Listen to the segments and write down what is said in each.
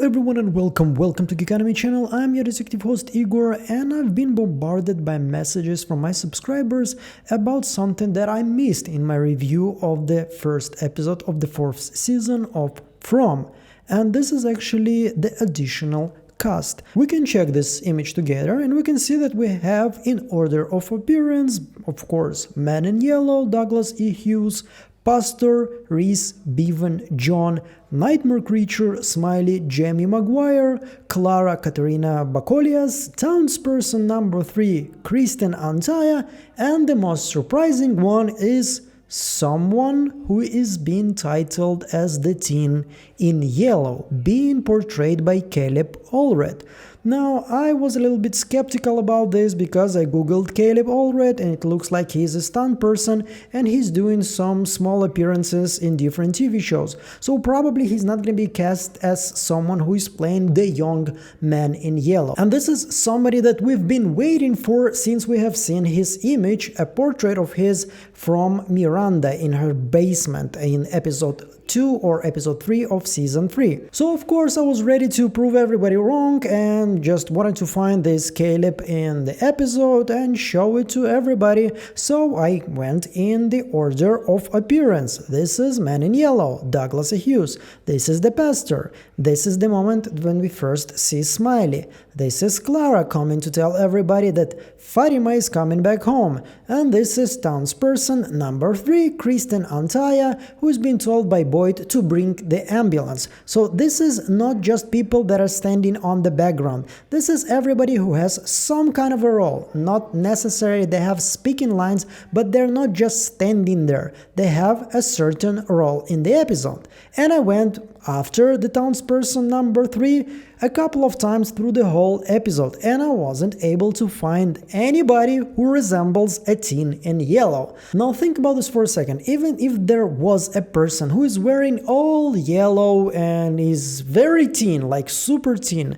everyone and welcome to Geekonomy channel. I'm your executive host Igor, and I've been bombarded by messages from my subscribers about something that I missed in my review of the first episode of the fourth season of From, and this is actually the additional cast. We can check this image together and we can see that we have, in order of appearance, of course, Man in Yellow, Douglas E. Hughes, Pastor, Reese, Bevan, John, Nightmare Creature, Smiley, Jamie Maguire, Clara Katerina Bacolias, Townsperson number 3, Kristen Antaya, and the most surprising one is someone who is being titled as the Teen in Yellow, being portrayed by Caleb Allred. Now, I was a little bit skeptical about this because I googled Caleb Allred and it looks like he's a stunt person and he's doing some small appearances in different TV shows. So probably he's not going to be cast as someone who is playing the young Man in Yellow. And this is somebody that we've been waiting for since we have seen his image, a portrait of his from Miranda in her basement in episode 2 or episode 3 of season 3. So of course I was ready to prove everybody wrong and just wanted to find this Caleb in the episode and show it to everybody. So I went in the order of appearance. This is Man in Yellow, Douglas Hughes. This is the Pastor. This is the moment when we first see Smiley. This is Clara coming to tell everybody that Fatima is coming back home. And this is Townsperson number 3, Kristen Antaya, who's been told by Boyd to bring the ambulance. So this is not just people that are standing on the background. This is everybody who has some kind of a role. Not necessarily they have speaking lines, but they're not just standing there. They have a certain role in the episode. And I went after the Townsperson number 3 a couple of times through the whole episode, and I wasn't able to find anybody who resembles a Teen in Yellow. Now think about this for a second. Even if there was a person who is wearing all yellow and is very teen, like super teen,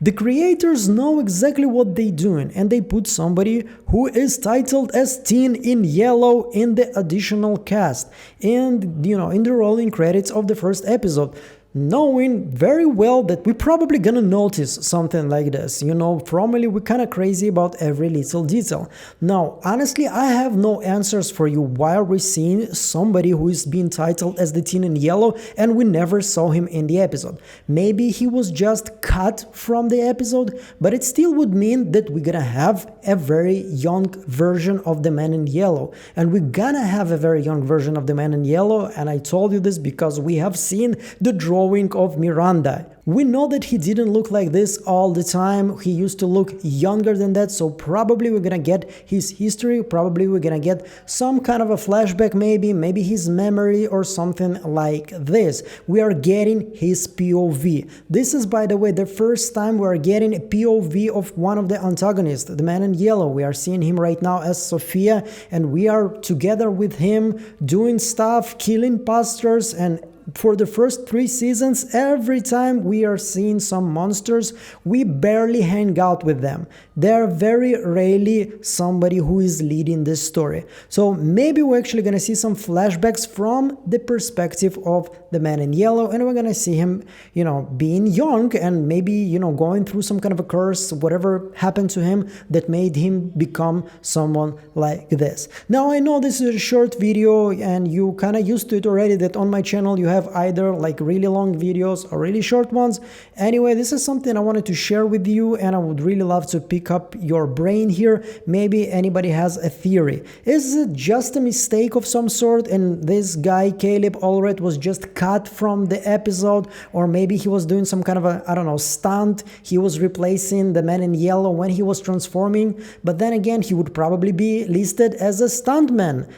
the creators know exactly what they're doing, and they put somebody who is titled as Teen in Yellow in the additional cast and, in the rolling credits of the first episode, knowing very well that we're probably gonna notice something like this. Formally we're kind of crazy about every little detail. Now, honestly, I have no answers for you. Why are we seeing somebody who is being titled as the Teen in Yellow and we never saw him in the episode? Maybe he was just cut from the episode, but it still would mean that we're gonna have a very young version of the Man in Yellow. And we're gonna have a very young version of the Man in Yellow, and I told you this because we have seen the drawing of Miranda. We know that he didn't look like this all the time. He used to look younger than that, so probably we're gonna get his history, probably we're gonna get some kind of a flashback, maybe his memory or something like this. We are getting his POV. This is, by the way, the first time we are getting a POV of one of the antagonists, the Man in Yellow. We are seeing him right now as Sophia, and we are together with him doing stuff, killing pastors, and for the first 3 seasons, every time we are seeing some monsters, we barely hang out with them. They are very rarely somebody who is leading this story. So maybe we're actually going to see some flashbacks from the perspective of the Man in Yellow, and we're going to see him, being young and maybe, going through some kind of a curse, whatever happened to him that made him become someone like this. Now, I know this is a short video and you kind of used to it already, that on my channel you have either like really long videos or really short ones. Anyway, this is something I wanted to share with you, and I would really love to pick up your brain here. Maybe anybody has a theory. Is it just a mistake of some sort and this guy Caleb Allred was just cut from the episode, or maybe he was doing some kind of a, I don't know, stunt? He was replacing the Man in Yellow when he was transforming, but then again he would probably be listed as a stuntman.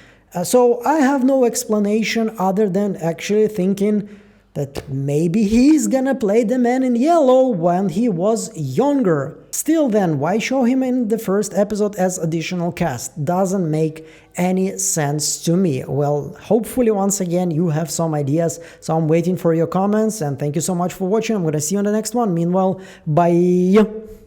So I have no explanation other than actually thinking that maybe he's gonna play the Man in Yellow when he was younger. Still then, why show him in the first episode as additional cast? Doesn't make any sense to me. Well, hopefully once again you have some ideas, so I'm waiting for your comments, and thank you so much for watching. I'm gonna see you on the next one. Meanwhile, bye!